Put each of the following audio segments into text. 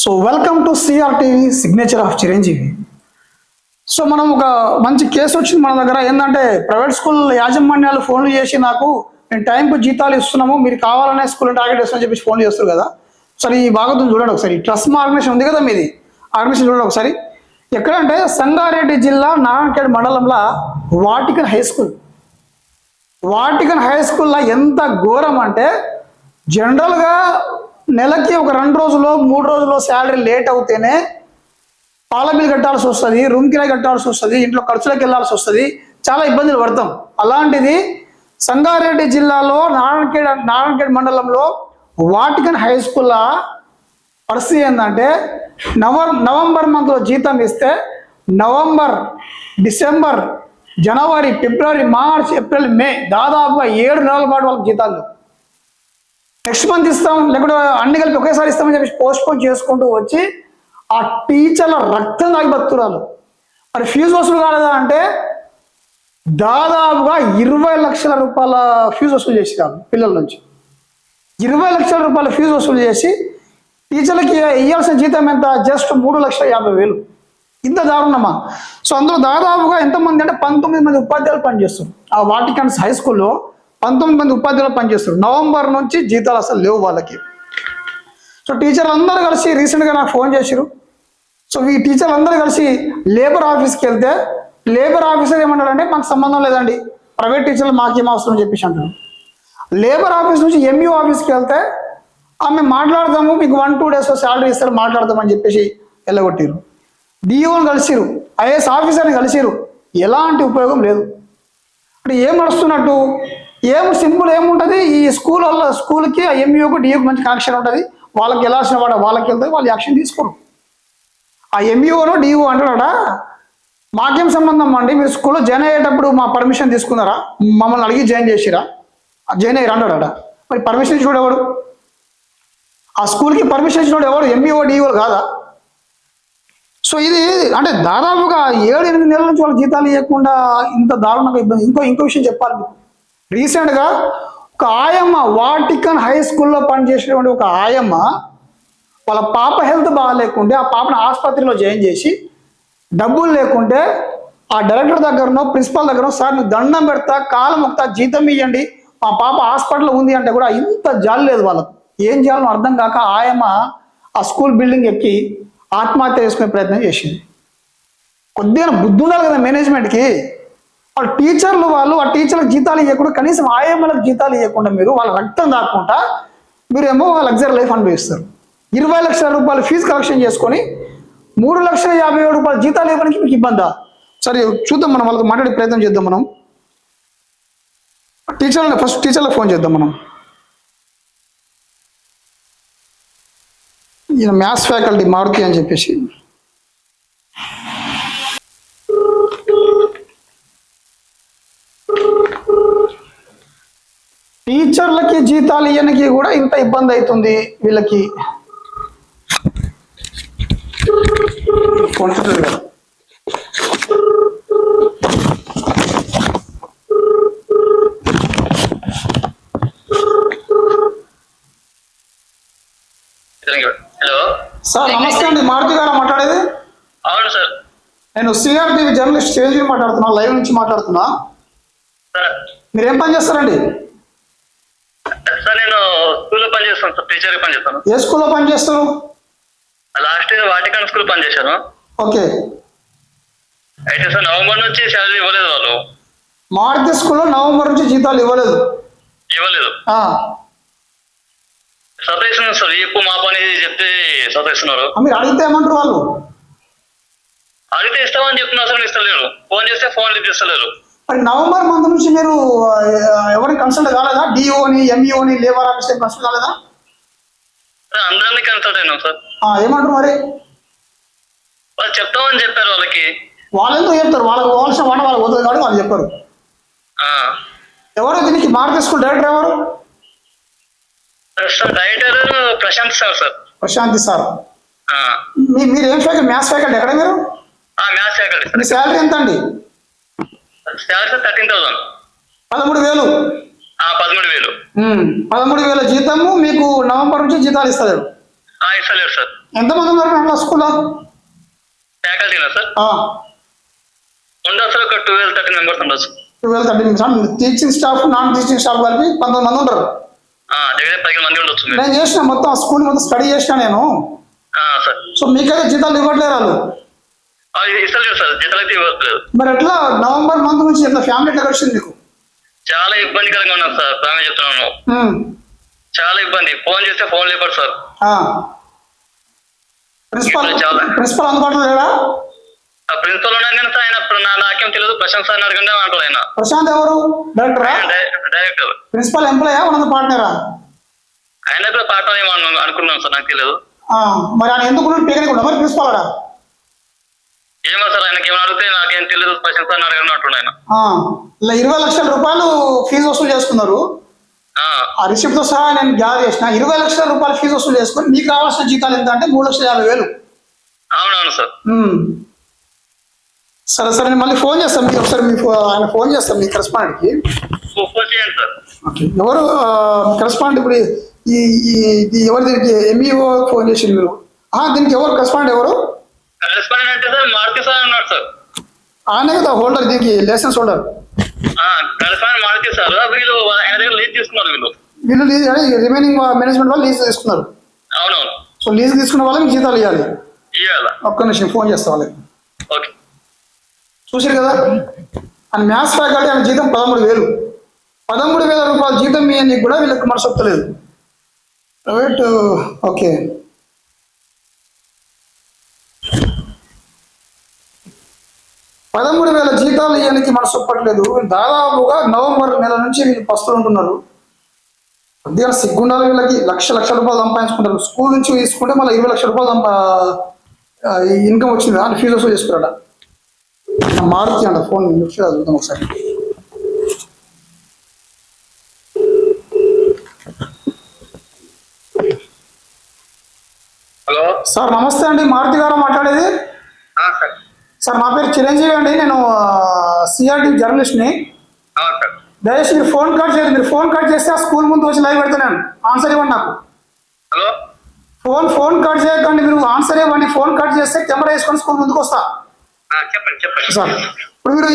So welcome to CRTV signature of Chiranjeevi. So మనం ఒక మంచి కేసు వచ్చింది మన దగ్గర. ఏంటంటే ప్రైవేట్ స్కూల్ యాజమాన్యాలు ఫోన్లు చేసి నాకు నేను టైంకు జీతాలు ఇస్తున్నాము, మీరు కావాలనే స్కూల్ టార్గెట్ ఇస్తామని చెప్పేసి ఫోన్లు చేస్తారు కదా. సరే ఈ భాగవతం చూడండి ఒకసారి. ట్రస్ట్ ఆర్గనైజేషన్ ఉంది కదా మీది, ఆర్గనైజేషన్ చూడండి ఒకసారి. ఎక్కడంటే సంగారెడ్డి జిల్లా నారాయణఖేడ్ మండలంలో Vatican high school. Vatican high స్కూల్లో ఎంత ఘోరం అంటే జనరల్గా నెలకి ఒక 2 రోజులు 3 రోజులు శాలరీ లేట్ అవుతేనే పాల బిల్ కట్టాల్సి వస్తుంది, రూమ్ కిరాయి కట్టాల్సి వస్తుంది, ఇంట్లో ఖర్చులకు వెళ్ళాల్సి వస్తుంది, చాలా ఇబ్బందులు పడతాం. అలాంటిది సంగారెడ్డి జిల్లాలో నారాయణఖేడ్ మండలంలో వాటికన్ హై స్కూల్లో పరిస్థితి ఏంటంటే నవంబర్ మంత్లో జీతం ఇస్తే నవంబర్, డిసెంబర్, జనవరి, ఫిబ్రవరి, మార్చ్, ఏప్రిల్, మే దాదాపుగా 7 నెలల పాటు వాళ్ళకి జీతాలు. నెక్స్ట్ మంత్ ఇస్తాం, లేకుంటే అన్ని కలిపి ఒకేసారి ఇస్తామని చెప్పి పోస్ట్పోన్ చేసుకుంటూ వచ్చి ఆ టీచర్ల రక్తం తాగి బతుకురాలు. మరి ఫీజు వసూలు కాలేదా అంటే దాదాపుగా 20 లక్షల రూపాయల ఫీజు వసూలు చేసిరాను పిల్లల నుంచి. 20 లక్షల రూపాయల ఫీజు వసూలు చేసి టీచర్లకి ఇవ్వాల్సిన జీతం ఎంత? జస్ట్ 3,50,000. ఇంత దారుణమా? సో అందులో దాదాపుగా ఎంతమంది అంటే 19 మంది ఉపాధ్యాయులు పనిచేస్తారు. ఆ వాటికన్స్ హై స్కూల్లో 19 మంది ఉపాధ్యాయులు పనిచేస్తారు. నవంబర్ నుంచి జీతాలు అసలు లేవు వాళ్ళకి. సో టీచర్లు అందరూ కలిసి రీసెంట్గా నాకు ఫోన్ చేశారు. సో ఈ టీచర్లు అందరూ కలిసి లేబర్ ఆఫీస్కి వెళ్తే లేబర్ ఆఫీసర్ ఏమంటాడంటే మాకు సంబంధం లేదండి, ప్రైవేట్ టీచర్లు మాకేం అవసరం అని చెప్పేసి అంటారు. లేబర్ ఆఫీస్ నుంచి ఎంఈఓ ఆఫీస్కి వెళ్తే ఆమె మాట్లాడదాము, మీకు 1-2 days శాలరీ ఇస్తారు, మాట్లాడదామని చెప్పేసి వెళ్ళగొట్టారు. డిఓని కలిసిరు, ఐఏఎస్ ఆఫీసర్ని కలిసిరు, ఎలాంటి ఉపయోగం లేదు. అంటే ఏం నడుస్తున్నట్టు? సింపుల్ ఏముంటుంది, ఈ స్కూల్కి ఆ ఎంఈఓకి డిఓకి మంచి కనెక్షన్ ఉంటుంది, వాళ్ళకి వెళ్ళాల్సిన వాడు వాళ్ళకి వెళ్తే వాళ్ళు యాక్షన్ తీసుకోరు. ఆ ఎంఈఓను డిఓ అంటాడా మాకేం సంబంధం అండి, మీరు స్కూల్లో జాయిన్ అయ్యేటప్పుడు మా పర్మిషన్ తీసుకున్నారా, మమ్మల్ని అడిగి జాయిన్ చేసిరా, జాయిన్ అయ్యారు అంటాడా? మరి పర్మిషన్ ఇచ్చినోడు ఎవడు? ఆ స్కూల్కి పర్మిషన్ ఇచ్చినోడు ఎవడు? ఎంఈఓ డిఓలు కాదా? సో ఇది అంటే దాదాపుగా 7-8 నెలల నుంచి వాళ్ళ జీతాలు ఇవ్వకుండా ఇంత దారుణంగా ఇబ్బంది. ఇంకో విషయం చెప్పాలి మీకు. రీసెంట్గా ఒక ఆయమ్మ, వాటికన్ హై స్కూల్లో పనిచేసేటువంటి ఒక ఆయమ్మ వాళ్ళ పాప హెల్త్ బాగాలేకుంటే ఆ పాపను ఆసుపత్రిలో జాయిన్ చేసి డబ్బులు లేకుంటే ఆ డైరెక్టర్ దగ్గరనో ప్రిన్సిపాల్ దగ్గరనో సార్ మీకు దండం పెడతా, కాలం మొక్తా, జీతం ఇవ్వండి, మా పాప హాస్పిటల్లో ఉంది అంటే కూడా ఇంత జాలి లేదు వాళ్ళకు. ఏం చేయాలో అర్థం కాక ఆయమ్మ ఆ స్కూల్ బిల్డింగ్ ఎక్కి ఆత్మహత్య చేసుకునే ప్రయత్నం చేసింది. కొద్దిగా బుద్ధి ఉండాలి కదా మేనేజ్మెంట్కి. వాళ్ళ టీచర్లు ఆ టీచర్లకు జీతాలు ఇవ్వకుండా, కనీసం ఆయమ్మలకు జీతాలు ఇవ్వకుండా మీరు వాళ్ళ రక్తం దాక్కుంటా మీరేమో లగ్జరీ లైఫ్ అనుభవిస్తారు. 20 లక్షల రూపాయలు ఫీజు కలెక్షన్ చేసుకొని 3,50,000 రూపాయలు జీతాలు ఇవ్వడానికి మీకు ఇబ్బందా? సరే చూద్దాం, మనం వాళ్ళకి మాట్లాడే ప్రయత్నం చేద్దాం. మనం ఫస్ట్ టీచర్లకు ఫోన్ చేద్దాం. మనం ఈయన మ్యాథ్స్ ఫ్యాకల్టీ మారుతి అని చెప్పేసి. టీచర్లకి జీతాలు ఇవ్వడానికి కూడా ఇంత ఇబ్బంది అవుతుంది వీళ్ళకి. ఫోన్ కదా. హలో సార్ నమస్తే అండి, మారుతి గారు మాట్లాడేది? అవును సార్. నేను సిఆర్టీవీ జర్నలిస్ట్ చిరంజీవి మాట్లాడుతున్నా, లైవ్ నుంచి మాట్లాడుతున్నా. మీరు ఏం పని చేస్తారండి? సార్ నేను స్కూల్లో పనిచేస్తాను సార్, టీచర్ పని చేస్తాను. ఏ స్కూల్లో పని చేస్తారు? లాస్ట్ ఇయర్ వాటికన్ స్కూల్ పనిచేశాను. ఓకే. అయితే సార్ నవంబర్ నుంచి శాలరీ ఇవ్వలేదు వాళ్ళు. మారుతి స్కూల్లో నవంబర్ నుంచి జీతాలు ఇవ్వలేదు? సతాయిస్తున్నారు సార్, ఎక్కువ మా పని చెప్తే సతాయిస్తున్నారు. మీరు అడిగితే ఏమంటారు వాళ్ళు? అడిగితే ఇస్తామని చెప్తున్నారు సార్, ఇస్తలేరు. ఫోన్ చేస్తే ఫోన్ లిఫ్ట్ చేస్తలేరు. మరి నవంబర్ మంత్ నుంచి మీరు ఎవరిని కన్సల్ట్ కాలేదా? డిఓని, ఎంఈఓని, లేబర్ ఆఫీస్ కన్సల్ట్ కాలేదా? అందరినీ కన్సల్ట్ అయినాం సార్. ఏమంటారు మరి? వాళ్ళు చెప్తామని చెప్పారు. వాళ్ళకి వాళ్ళు ఎందుకు చెప్తారు? వాళ్ళకి పోవాల్సిన వాట వాళ్ళకి వద్దు కాబట్టి వాళ్ళు చెప్పారు. ఎవరు దీనికి మారుతి స్కూల్ డైరెక్టర్ ఎవరు? Director Prashant sir. Prashanti sir. మీరు ఏం ఫ్యాకల్టీ? మ్యాథ్స్ ఫ్యాకల్టీ ఎక్కడ మీరు? Maths faculty. మీ శాలరీ ఎంత అండి? శాలరీ 13,000. 13,000. 13,000. 13,000 జీతము మీకు నవంబర్ నుంచి జీతాలు ఇస్తారు. ఇస్తలేరు సార్. ఎంతమంది ఉన్నారు అట్లా స్కూల్లో? ఫ్యాకల్టీనా సార్? ఉండదు సార్, ఒక 12-13 మెంబర్స్ ఉండొచ్చు. 12-13 teaching staff, non teaching staff కలిపి 19 మంది ఉంటారు. దగ్గర 15 మంది ఉండొచ్చు. నేను చేసిన మొత్తం స్కూల్ మొత్తం స్టడీ చేసిన నేను. సార్ సో మీకైతే జీతాలు ఇవ్వట్లేరు వాళ్ళు? ఇస్తలేరు సార్, జీతాలు అయితే ఇవ్వట్లేదు. మరి ఎట్లా నవంబర్ మంత్ నుంచి ఎంత ఫ్యామిలీ ఎట్లా వచ్చింది మీకు? చాలా ఇబ్బందికరంగా ఉన్నాను సార్, బాగా చెప్తున్నాను. చాలా ఇబ్బంది. ఫోన్ చేస్తే ఫోన్ లేపారు సార్. ప్రిన్సిపల్ అందుబాటులో లేడా? ప్రిన్సిపల్ ఉన్నాను కానీ సార్, ఆయన నాకేం తెలియదు. ప్రశాంత్ సార్ అడగండి అంటారు. ఆయన ప్రశాంత్ ఎవరు? డైరెక్టరా? డైరెక్టర్. ప్రిన్సిపల్ ఎంప్లాయా మన పార్ట్నరా? ఆయన కూడా పార్ట్నర్ ఏమో అనుకున్నాను సార్, నాకు తెలియదు. మరి ఆయన ఎందుకు పీకనికుండా మరి ప్రిన్సిపల్ అడా? ఏమో సార్, ఆయనకి ఏమైనా అడిగితే నాకేం తెలియదు. ప్రశాంత్ సార్ అడగండి అంటున్నాడు ఆయన. ఇలా 20 లక్షల రూపాయలు ఫీజు వసూలు చేసుకున్నారు. ఆ రిసిప్ట్ తో సహా నేను గ్యాదర్ చేసిన 20 లక్షల రూపాయలు ఫీజు వసూలు చేసుకుని మీకు రావాల్సిన జీతాలు ఎంత అంటే 3,50,000. అవునవును సార్. సరే సరే, నేను మళ్ళీ ఫోన్ చేస్తాను మీకు. ఒకసారి మీకు ఆయన ఫోన్ చేస్తాను మీ కరెస్పాండెంట్కి. ఎవరు కరెస్పాండెంట్? ఇప్పుడు ఈ ఎవరు దీనికి ఎంఈఓ ఫోన్ చేసింది మీరు? దీనికి ఎవరు కరెస్పాండెంట్? ఎవరు కరెస్పాండెంట్ అంటే సార్ మారుతి సార్ అన్నాడు సార్. ఆయనే కదా హోల్డర్, దీనికి license holder. Correspondent Maruti sir. వీళ్ళు ఆయన దగ్గర లీజ్ తీసుకున్నారు. వీళ్ళు లీజ్ రిమైనింగ్ మేనేజ్మెంట్ వాళ్ళు లీజ్ తీసుకున్నారు. అవునవును. సో లీజ్ తీసుకున్న వాళ్ళకి మీకు జీతాలు ఇవ్వాలి. ఒక్క నిమిషం ఫోన్ చేస్తా వాళ్ళకి. ఓకే. చూసారు కదా, ఆయన మ్యాథ్స్ ఫ్యాకల్టీ, ఆయన జీతం 13,000. 13,000 రూపాయల జీతం మీ అని కూడా వీళ్ళకి మనసు ఒప్పలేదు. Private okay. $13,000 జీతాలు ఇవ్వడానికి మనసు ఒప్పట్లేదు. దాదాపుగా నవంబర్ నెల నుంచి వీళ్ళు పస్తులు ఉంటున్నారు. కొద్దిగా సిగ్గుండాలి వీళ్ళకి. లక్షల రూపాయలు సంపాదించుకుంటారు. స్కూల్ నుంచి తీసుకుంటే మళ్ళీ 20 లక్షల రూపాయలు ఇన్కమ్ వచ్చింది. అని ఫీజు వసూలు చేసుకున్నాడ. మారుతి అంట. ఫోన్ చూద్దాం ఒకసారి. హలో సార్, నమస్తే అండి. మారుతి గారు మాట్లాడేది? సార్, నా పేరు చిరంజీవి అండి. నేను సిఆర్టీ జర్నలిస్ట్ని. దయచేసి మీరు ఫోన్ కట్ చేయదు. మీరు ఫోన్ కట్ చేస్తే ఆ స్కూల్ ముందు వచ్చి లైవ్ పెడతాను. ఆన్సర్ ఇవ్వండి నాకు. హలో ఫోన్ కట్ చేయకండి. మీరు ఆన్సర్ ఇవ్వండి. ఫోన్ కట్ చేస్తే కెమెరా వేసుకొని స్కూల్ ముందుకు వస్తా. చెప్పండి సార్, ఇప్పుడు మీరు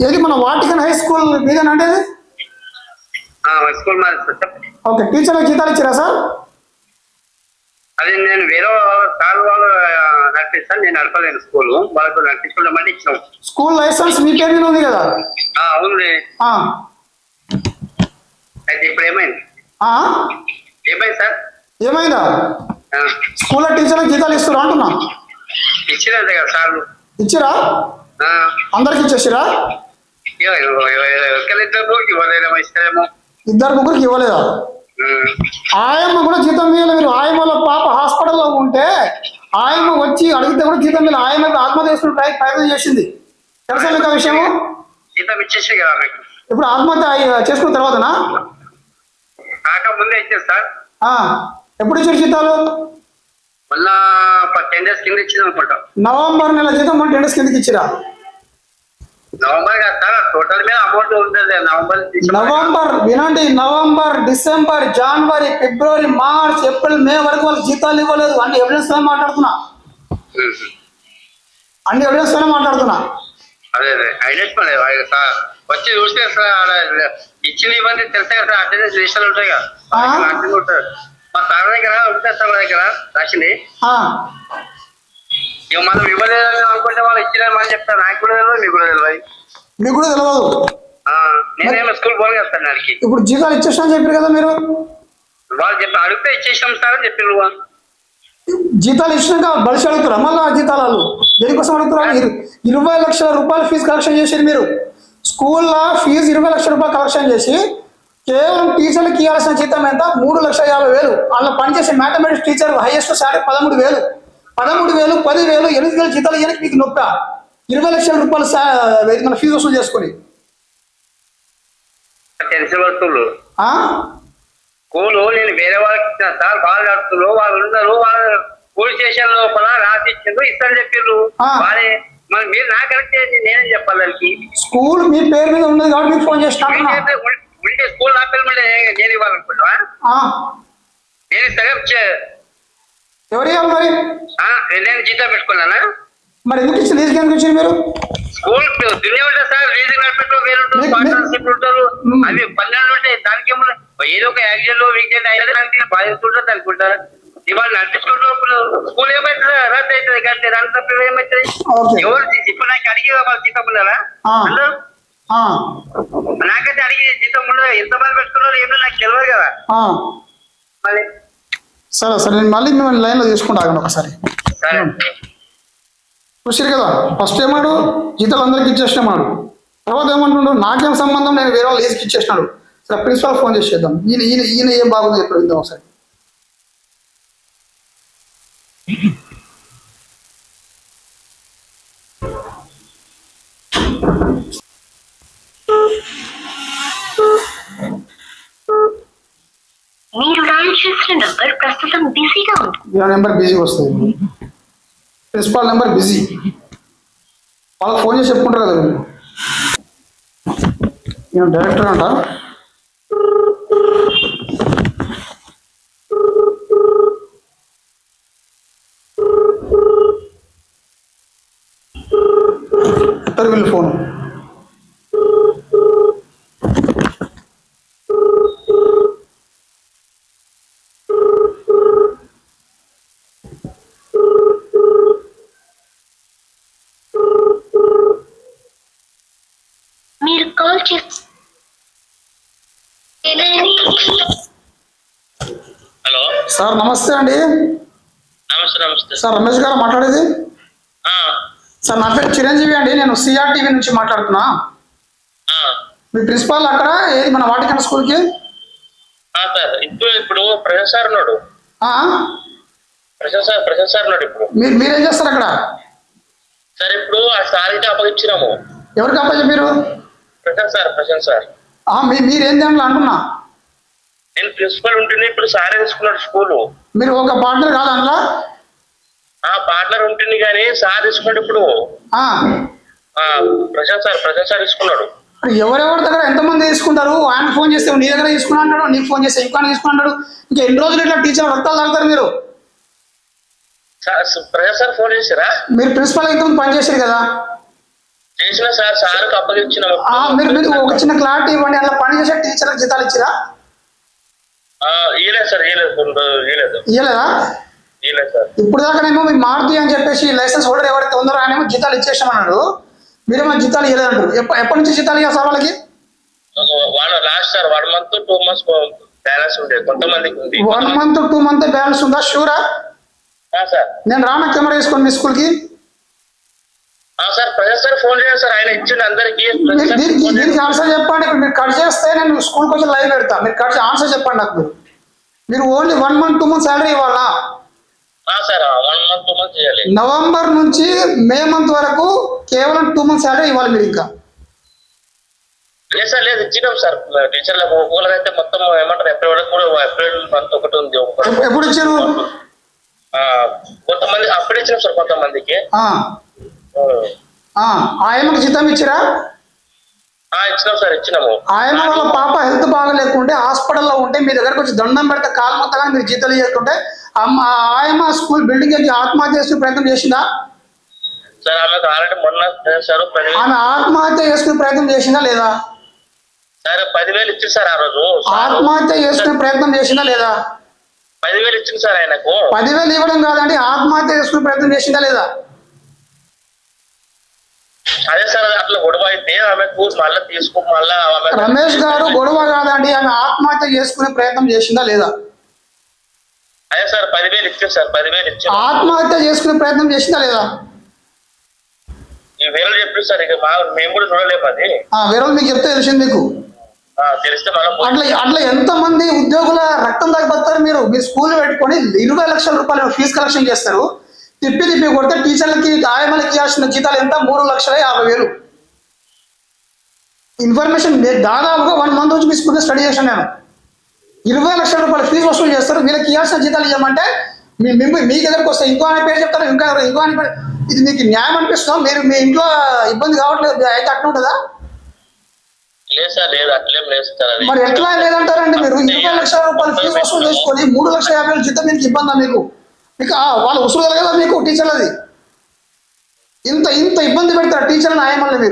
ఏది మన వాటికన్ హై స్కూల్ మీదేనండి అది? ఓకే. టీచర్లకు జీతాలు ఇచ్చారా సార్? అది నేను వేరే సార్ వాళ్ళు నడిపిస్తాను, నేను నడపలేను. స్కూల్ వాళ్ళకు నడిపించుకుంటామని ఇచ్చాం. స్కూల్ లైసెన్స్ మీ పేరు మీద ఉంది కదా? అవును. అయితే ఇప్పుడు ఏమైంది సార్? ఏమైందా? స్కూల్లో టీచర్లకు జీతాలు ఇస్తారా అంటున్నా? ఇచ్చిరంటే కదా సార్. ఇచ్చిరా? అందరికి ఇచ్చేసిరా? ఇద్దరు ముగ్గురికి ఇవ్వలేదా? ఆయమ్మ కూడా జీతం మీద మీరు ఆయమ్మల పాప హాస్పిటల్లో ఉంటే ఆయమ్మ వచ్చి అడిగితే కూడా జీతం మీద ఆయమ్మ ఆత్మహత్య చేసుకుని ప్రయత్నం చేసింది. తెలుసా మీకు ఆ విషయము? జీతం ఇచ్చేసి కదా మీకు. ఇప్పుడు ఆత్మహత్య చేసుకున్న తర్వాతనా? ముందే ఇచ్చేది సార్. ఎప్పుడు ఇచ్చారు జీతాలు? మళ్ళా 10 days కింద ఇచ్చింది అనుకుంటా. నవంబర్ నెల జీతం 10 days కిందకి ఇచ్చిరా? నవంబర్ కాదు సార్, టోటల్ మీద అమౌంట్ ఉంటుంది. నవంబర్ వినండి. నవంబర్, డిసెంబర్, జనవరి, ఫిబ్రవరి, మార్చ్, ఏప్రిల్, మే వరకు వాళ్ళకి జీతాలు ఇవ్వలేదు. అన్ని ఎవిడెన్స్ తోనే మాట్లాడుతున్నా. అదే సార్, వచ్చి చూస్తే సార్ ఇచ్చిన ఇబ్బంది తెలిసే కదా. అటెండెన్స్ రిజిస్టర్లు ఉంటాయి కదా, మా సార్ దగ్గర ఉంటాయి సార్. మా దగ్గర రాసింది. ఇక మనం ఇవ్వలేదని అనుకుంటే వాళ్ళు ఇచ్చినామని చెప్తారు. నాకు కూడా తెలియదు, మీకు కూడా తెలియదు. మీకు కూడా తెలియదు. నేనేమో స్కూల్ పోను కదా సార్. దానికి ఇప్పుడు జీతాలు ఇచ్చేసినా చెప్పారు కదా మీరు. వాళ్ళు చెప్పి అడిగితే ఇచ్చేసినాం సార్ అని చెప్పారు. జీతాలు ఇచ్చినాక బలిసి అడుగుతారా మళ్ళీ? జీతాలు దేనికోసం అడుగుతారా? 20 లక్షల రూపాయలు ఫీజు కలెక్షన్ చేసేది మీరు. స్కూల్లో ఫీజు 20 లక్షల రూపాయలు కలెక్షన్ చేసి కేవలం టీచర్లకు ఇవ్వాల్సిన జీతం ఎంత? 3,50,000. అలా పనిచేసే మ్యాథమెటిక్స్ టీచర్ హైయెస్ట్ శాలరీ 13,000. 10,000, 8,000 జీతాలు ఇవ్వడానికి మీకు నొప్ప. 20 లక్షల రూపాయలు మన ఫీజు వసూలు చేసుకొని తెలిసిన వస్తువులు స్కూలు నేను వేరే వాళ్ళకి ఇచ్చిన సార్. వాళ్ళు నడుస్తున్నారు, వాళ్ళు ఉన్నారు. వాళ్ళు పోలీస్ స్టేషన్ లోపల రాసి ఇచ్చిండ్రు, ఇస్తాను చెప్పిండ్రు. వాళ్ళే మరి మీరు నాకు కరెక్ట్ చేసి నేనేం చెప్పాలి దానికి? స్కూల్ మీ పేరు మీద ఉన్నది కాబట్టి మీకు ఫోన్ చేసిన ఉంటే స్కూల్ నా పేరు మీద నేను ఇవ్వాలనుకుంటున్నా. నేను ఇస్తాను ఎవరు ఇవ్వాలి మరి? నేను జీతం పెట్టుకున్నానా? మరి ఎందుకు ఇచ్చి లీజుకి ఎందుకు ఇచ్చింది మీరు? స్కూల్ దున్నే ఉంటారు సార్, లీజు నడిపెట్టు వేరుంటారు, పార్ట్నర్షిప్ ఉంటారు, అవి 12 ఉంటాయి. దానికి ఏమో ఏదో ఒక యాక్సిడెంట్ వీకెండ్ అయితే దానికి బాధిస్తుంటారు అనుకుంటారు. ఇవాళ నడిపించుకుంటూ స్కూల్ ఏమైతుంది రద్దు అవుతుంది కానీ దాని తప్ప ఏమవుతుంది? ఎవరు ఇప్పుడు నాకు అడిగి వాళ్ళు జీతం ఉన్నారా? నాకైతే అడిగి జీతం ఉండదు. ఎంతమంది పెట్టుకున్నారు ఏమో నాకు తెలియదు కదా. మరి సరే సరే, నేను మళ్ళీ మిమ్మల్ని లైన్లో తీసుకుంటా ఒకసారి. సరే చూసారు కదా, ఫస్ట్ ఏమాడు జీతాలు అందరికి ఇచ్చేసినామాడు, తర్వాత ఏమంటుండు నాకేం సంబంధం, నేను వేరే వాళ్ళు లీజుకి ఇచ్చేసినాడు. సరే ప్రిన్సిపాల్ ఫోన్ చేసేద్దాం, ఈయన ఈయన ఈయన ఏం బాగుంది చెప్పి విందాం ఒకసారి. మీరు డయల్ చేసిన నంబర్ ప్రస్తుతం బిజీగా ఉంది. నెంబర్ బిజీ వస్తుంది, ప్రిన్సిపాల్ నెంబర్ బిజీ. వాళ్ళకి ఫోన్ చేసి చెప్పుకుంటారు కదా మీరు. నేను డైరెక్టర్ అంట. ఎత్తారు వీళ్ళు ఫోను. మీరు కాల్ చేసి హలో సార్ నమస్తే అండి. నమస్తే. నమస్తే సార్ రమేష్ గారు మాట్లాడేది? సార్ నా పేరు చిరంజీవి అండి, నేను సిఆర్టీవీ నుంచి మాట్లాడుతున్నా. మీ ప్రిన్సిపాల్ అక్కడ ఏది మన వాటికన్ స్కూల్కి? సార్ ఇప్పుడు ప్రశాంత్ సార్ ఉన్నాడు. ప్రశాంత్ సార్ ఉన్నాడు ఇప్పుడు. మీరేం చేస్తారు అక్కడ? సార్ ఇప్పుడు ఆ సార్కి అప్పగించినాము. ఎవరికి అప్పచెప్పారు? ప్రశాంత్ సార్. మీరేం దాంట్లో అంటున్నా? నేను ప్రిన్సిపల్ ఉంటేనే ఇప్పుడు సారే తీసుకున్నాడు స్కూలు. మీరు ఒక పార్ట్నర్ కాదు అందులో? పార్ట్నర్ ఉంటుంది కానీ సార్ తీసుకున్నాడు ఇప్పుడు. ప్రశాంత్ సార్ తీసుకున్నాడు. ఎవరెవరి దగ్గర ఎంతమంది తీసుకుంటారు? ఆయన ఫోన్ చేస్తే నీ దగ్గర తీసుకున్నా అంటాడు, నీకు ఫోన్ చేస్తే ఇంకా తీసుకున్నాడు. ఇంకా ఎన్ని రోజులు ఇట్లా టీచర్ రక్తాలు తాగుతారు మీరు? ప్రశాంత్ సార్ ఫోన్ చేసారా? మీరు ప్రిన్సిపల్ ఇంతకుముందు పని చేశారు కదా? చేసిన సార్కి అప్పగించిన. మీరు ఒక చిన్న క్లారిటీ ఇవ్వండి, అలా పని చేసే టీచర్లకు జీతాలు ఇచ్చిరా? ఇవ్వలేదు సార్, ఇవ్వలేదా? ఇప్పుడు దాకానేమో మీ మారుతి అని చెప్పేసి లైసెన్స్ హోల్డర్ ఎవరైతే ఉందో ఆయనేమో జీతాలు ఇచ్చేసామన్నాడు, మీరేమో జీతాలు ఇవ్వలేదంటారు. ఎప్పటి నుంచి జీతాలు ఇవ్వాలి సార్ వాళ్ళకి? Last sir 1 month 2 months balance ఉండే కొంతమందికి ఉంది. 1 month 2 month బ్యాలెన్స్ ఉందా? షూరా? సార్ నేను రానా కెమెరా వేసుకోండి మీ స్కూల్కి. సార్ ప్రజెంట్ సార్ ఫోన్ చేయండి సార్, ఆయన ఇచ్చిండు అందరికి. దీనికి ఆన్సర్ చెప్పండి. ఇప్పుడు మీరు కట్ చేస్తే నేను స్కూల్కి వచ్చి లైవ్ పెడతా. మీరు కట్ ఆన్సర్ చెప్పండి నాకు. మీరు ఓన్లీ 1 month 2 month శాలరీ ఇవ్వాలా? సార్ 1 month 2 months చేయాలి. నవంబర్ నుంచి మే మంత్ వరకు కేవలం 2 months శాలరీ ఇవ్వాలి మీరు. ఇంకా లేదు సార్, లేదు ఇచ్చినాం సార్ టీచర్లకు. ఒక్కొక్కరికి అయితే మొత్తం ఏమంటారు ఏప్రిల్ వరకు కూడా, ఏప్రిల్ మంత్ ఒకటి ఉంది. ఎప్పుడు ఇచ్చారు? కొంతమంది అప్పుడు ఇచ్చినాం సార్ కొంతమందికి. ఆయమ్మకి జీతం ఇచ్చిరా? ఇచ్చినాం సార్, ఇచ్చినాము. ఆయమ్మ వాళ్ళ పాప హెల్త్ బాగలేకుంటే హాస్పిటల్లో ఉంటే మీ దగ్గరకు వచ్చి దండం పెడితే కాలు మొత్తగా మీరు జీతాలు చేసుకుంటే ఆయమ్మ స్కూల్ బిల్డింగ్ వచ్చి ఆత్మహత్య చేసుకునే ప్రయత్నం చేసిందా? సార్ ఆమెకు ఆల్రెడీ మొన్న సార్ ఆమె ఆత్మహత్య చేసుకునే ప్రయత్నం చేసిందా లేదా? సార్ 10,000 ఇచ్చింది సార్ ఆ రోజు. ఆత్మహత్య చేసుకునే ప్రయత్నం చేసిందా లేదా? 10,000 ఇచ్చింది సార్ ఆయనకు. 10,000 ఇవ్వడం కాదండి, ఆత్మహత్య చేసుకునే ప్రయత్నం చేసిందా లేదా? అదే సార్ అట్లా గొడవ అయితే ఆమెకు మళ్ళీ మళ్ళా రమేష్ గారు గొడవ కాదండి, ఆమె ఆత్మహత్య చేసుకునే ప్రయత్నం చేసిందా లేదా? అదే సార్ 10,000 ఇచ్చింది సార్, 10,000 ఇచ్చింది. ఆత్మహత్య చేసుకునే ప్రయత్నం చేసిందా లేదా? ఈ వేరే చెప్పి సార్, ఇక మేము కూడా చూడలేము అది. వేరే మీకు చెప్తే తెలిసింది మీకు. తెలిస్తే మళ్ళీ అట్లా ఎంత మంది ఉద్యోగుల రక్తం తగ్గిపోతారు మీరు. మీ స్కూల్ పెట్టుకొని 20 లక్షల రూపాయలు ఫీజు కలెక్షన్ చేస్తారు, తిప్పి కొడితే టీచర్లకి ఆయమ్మలకి ఇవ్వాల్సిన జీతాలు ఎంత? 3,50,000. ఇన్ఫర్మేషన్ దాదాపుగా 1 month నుంచి మీ స్కూల్లో స్టడీ చేశాను నేను. 20 లక్షల రూపాయలు ఫీజు వసూలు చేస్తారు, వీళ్ళకి ఇవ్వాల్సిన జీతాలు ఇవ్వమంటే మీ దగ్గరకు వస్తే ఇంకో ఆయన పేరు చెప్తారు, ఇంకో ఆయన పేరు. ఇది మీకు న్యాయం అనిపిస్తుందా? మీరు మీ ఇంట్లో ఇబ్బంది కావట్లేదు అయితే అట్లా ఉంటుందా? లేదు సార్, లేదు అట్లేం లేదు సార్. మరి ఎట్లా లేదంటారండి? మీరు 20 లక్షల రూపాయలు ఫీజు వసూలు చేసుకొని 3,50,000 జీతం మీకు ఇబ్బందా? మీకు మీకు వాళ్ళు వసూలు కదా మీకు టీచర్లది. ఇంత ఇబ్బంది పెడతారు టీచర్లను ఆయమల్ని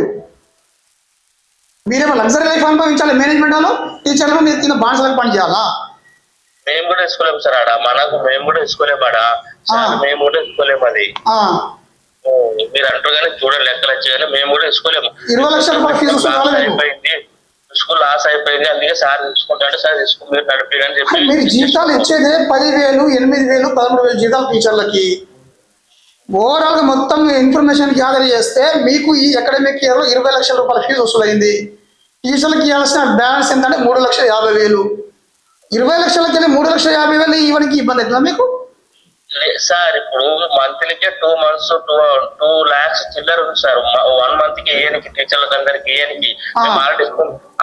మీరేమో లగ్జరీ లైఫ్ అనుభవించాలి మేనేజ్మెంట్ వాళ్ళు, టీచర్లు మీరు కింద బానిసలకు పని చేయాలా? మేము కూడా వేసుకోలేము సార్ ఆడ, మేము కూడా వేసుకోలేము ఆడ, మేము కూడా వేసుకోలేము అది. మీరు అంటారు కానీ చూడండి లెక్కలు వచ్చి కానీ మేము కూడా వేసుకోలేము. 20 లక్షల రూపాయల ఫీజు అయిపోయింది, స్కూల్ లాస్ అయిపోయింది, అందుకే సార్ తీసుకుంటాడు, సార్ తీసుకుని మీరు నడిపి అని చెప్పి. మీరు జీతాలు ఇచ్చేదే 10,000, 8,000, 13,000 జీతాలు టీచర్లకి. ఓవరాల్ గా మొత్తం ఇన్ఫర్మేషన్ గ్యాదర్ చేస్తే మీకు ఈ అకాడమిక్ ఇయర్ లో 20 లక్షల రూపాయల ఫీజు వసూలైంది. టీచర్లకి ఇవ్వాల్సిన బ్యాలెన్స్ ఏంటంటే 3,50,000. 20 లక్షలకి వెళ్ళి 3,50,000 ఇవ్వడానికి ఇబ్బంది అవుతుందా మీకు? సార్ ఇప్పుడు మంత్లీకే 2 months 2 lakhs చిల్లర ఉంది సార్. 1 month కి ఏనికి టీచర్లకు అందరికి ఏనికి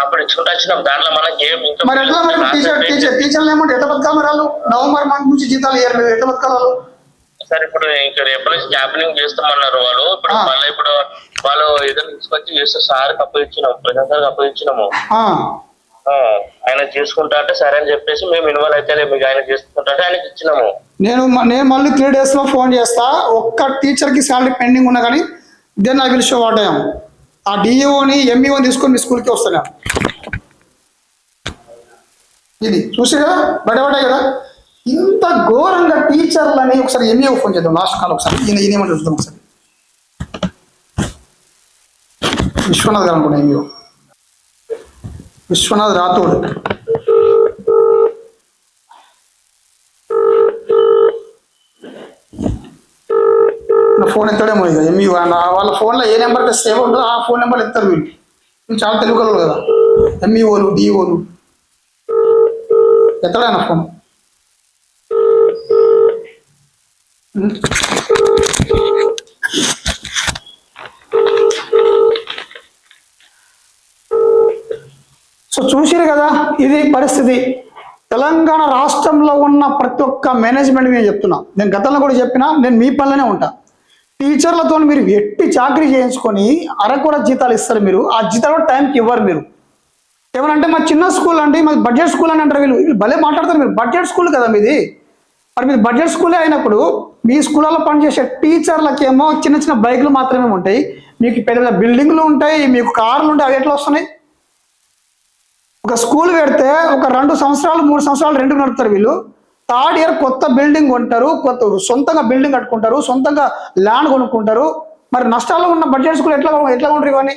అప్పుడు ఇచ్చుకుంటూ వచ్చినాం. దాంట్లో మనకి ఏం మరి ఎట్లా టీచర్లు ఏమంటే ఎట్లా బతకాలి? వాళ్ళు నవంబర్ మంత్ నుంచి జీతాలు ఇయ్యారు, మీరు ఎట్లా బతకాలి? సార్ ఇప్పుడు ఇంకా రేపు నుంచి క్యాపింగ్ చేస్తామన్నారు వాళ్ళు. ఇప్పుడు మళ్ళీ ఇప్పుడు వాళ్ళు ఏదైనా తీసుకొచ్చి చేస్తే సార్ అప్పగించినాము, ప్రజా సార్ అప్పగించినాము. ఆయన చేసుకుంటా అంటే సరే అని చెప్పేసి మేము ఇన్వాల్వ్ అయితే మీకు ఆయన చేసుకుంటా అంటే ఆయనకి ఇచ్చినాము. నేను మళ్ళీ 3 days లో ఫోన్ చేస్తా. ఒక్క టీచర్ కి శాలరీ పెండింగ్ ఉన్నా కానీ then I will show what I am. ఆ డిఈఓని ఎంఈఓని తీసుకొని మీ స్కూల్కి వస్తాను. ఇది చూసి కదా బయటపడ్డాయి కదా. ఇంత ఘోరంగా టీచర్లని ఒకసారి ఎంఈఓ ఫోన్ చేద్దాం లాస్ట్ కాల్. ఒకసారి ఈయనేమంటే చూద్దాం ఒకసారి. విశ్వనాథ్ గారు అనుకున్నా, ఎంఈఓ విశ్వనాథ్ రాథోడ్. నా ఫోన్ ఎత్తడేమో ఇక ఎంఈఓ వాళ్ళ ఫోన్లో ఏ నెంబర్ సేవ్ ఉంటుందో ఆ ఫోన్ నెంబర్ ఎత్తారు వీళ్ళు. చాలా తెలుగులో కదా ఎంఈఓలు డిఈఓలు. ఎత్తడా నా ఫోన్? సో చూసిరు కదా, ఇది పరిస్థితి. తెలంగాణ రాష్ట్రంలో ఉన్న ప్రతి ఒక్క మేనేజ్మెంట్ నేను చెప్తున్నా, నేను గతంలో కూడా చెప్పినా, నేను మీ పనిలోనే ఉంటా. టీచర్లతో మీరు ఎట్టి చాకరీ చేయించుకొని అరకొర జీతాలు ఇస్తారు. మీరు ఆ జీతాలు టైంకి ఇవ్వరు. మీరు ఏమనంటే మా చిన్న స్కూల్ అంటే మాది బడ్జెట్ స్కూల్ అని అంటారు వీళ్ళు భలే మాట్లాడతారు. మీరు బడ్జెట్ స్కూల్ కదా మీది. మరి మీరు బడ్జెట్ స్కూలే అయినప్పుడు మీ స్కూళ్ళలో పనిచేసే టీచర్లకేమో చిన్న చిన్న బైకులు మాత్రమే ఉంటాయి, మీకు పెద్ద పెద్ద బిల్డింగ్లు ఉంటాయి, మీకు కార్లు ఉంటాయి. అవి ఎట్లా వస్తున్నాయి? ఒక స్కూల్ పెడితే ఒక 2 సంవత్సరాలు 3 సంవత్సరాలు రెంట్కి నడుపుతారు వీళ్ళు. 3rd year కొత్త బిల్డింగ్ కొంటారు, సొంతంగా బిల్డింగ్ కట్టుకుంటారు, సొంతంగా ల్యాండ్ కొనుక్కుంటారు. మరి నష్టాల్లో ఉన్న బడ్జెట్ స్కూల్ ఎట్లా ఉంటారు ఇవన్నీ?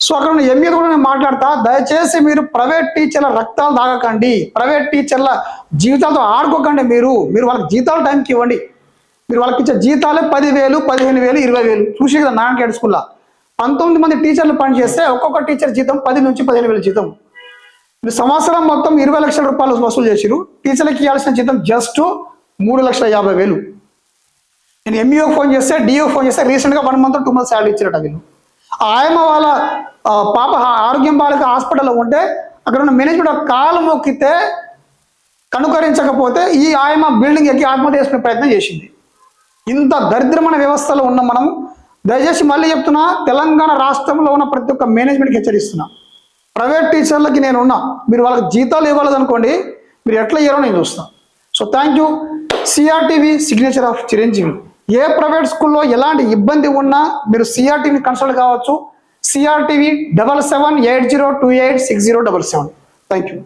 సో అక్కడ ఉన్న ఎంఈ కూడా నేను మాట్లాడతా, దయచేసి మీరు ప్రైవేట్ టీచర్ల రక్తాలు తాగకండి, ప్రైవేట్ టీచర్ల జీవితాలతో ఆడుకోకండి. మీరు వాళ్ళకి జీతాలు టైంకి ఇవ్వండి. మీరు వాళ్ళకి ఇచ్చే జీతాలే 10,000, 15,000, 20,000. చూసి కదా నారాయణఖేడ్ స్కూల్లో 19 మంది టీచర్లు పనిచేస్తే ఒక్కొక్క టీచర్ జీతం 10 నుంచి 15,000 జీతం. మీరు సంవత్సరం మొత్తం 20 లక్షల రూపాయలు వసూలు చేసిరు. టీచర్లకి ఇవ్వాల్సిన జీతం జస్ట్ 3,50,000. నేను ఎంఈఓ ఫోన్ చేస్తే, డిఓ ఫోన్ చేస్తే రీసెంట్గా 1 month 2 months శాలరీ ఇచ్చారట వీళ్ళు. ఆయమ వాళ్ళ పాప ఆరోగ్యం బాలిక హాస్పిటల్లో ఉంటే అక్కడ ఉన్న మేనేజ్మెంట్ కాలు మొక్కితే కనుకరించకపోతే ఈ ఆయమ బిల్డింగ్ ఎక్కి ఆత్మహత్య చేసుకునే ప్రయత్నం చేసింది. ఇంత దరిద్రమైన వ్యవస్థలో ఉన్న మనం, దయచేసి మళ్ళీ చెప్తున్నా, తెలంగాణ రాష్ట్రంలో ఉన్న ప్రతి ఒక్క మేనేజ్మెంట్కి హెచ్చరిస్తున్నా, ప్రైవేట్ టీచర్లకి నేను ఉన్నా, మీరు వాళ్ళకి జీతాలు ఇవ్వాలనుకోండి, మీరు ఎట్లా ఇవ్వాలో నేను చూస్తాను. So thank you. CRTV signature of Chiranjeevi. ఏ ప్రైవేట్ స్కూల్లో ఎలాంటి ఇబ్బంది ఉన్నా మీరు సిఆర్టీవీని కన్సల్ట్ కావచ్చు. సిఆర్టీవీ 7780286077. Thank you.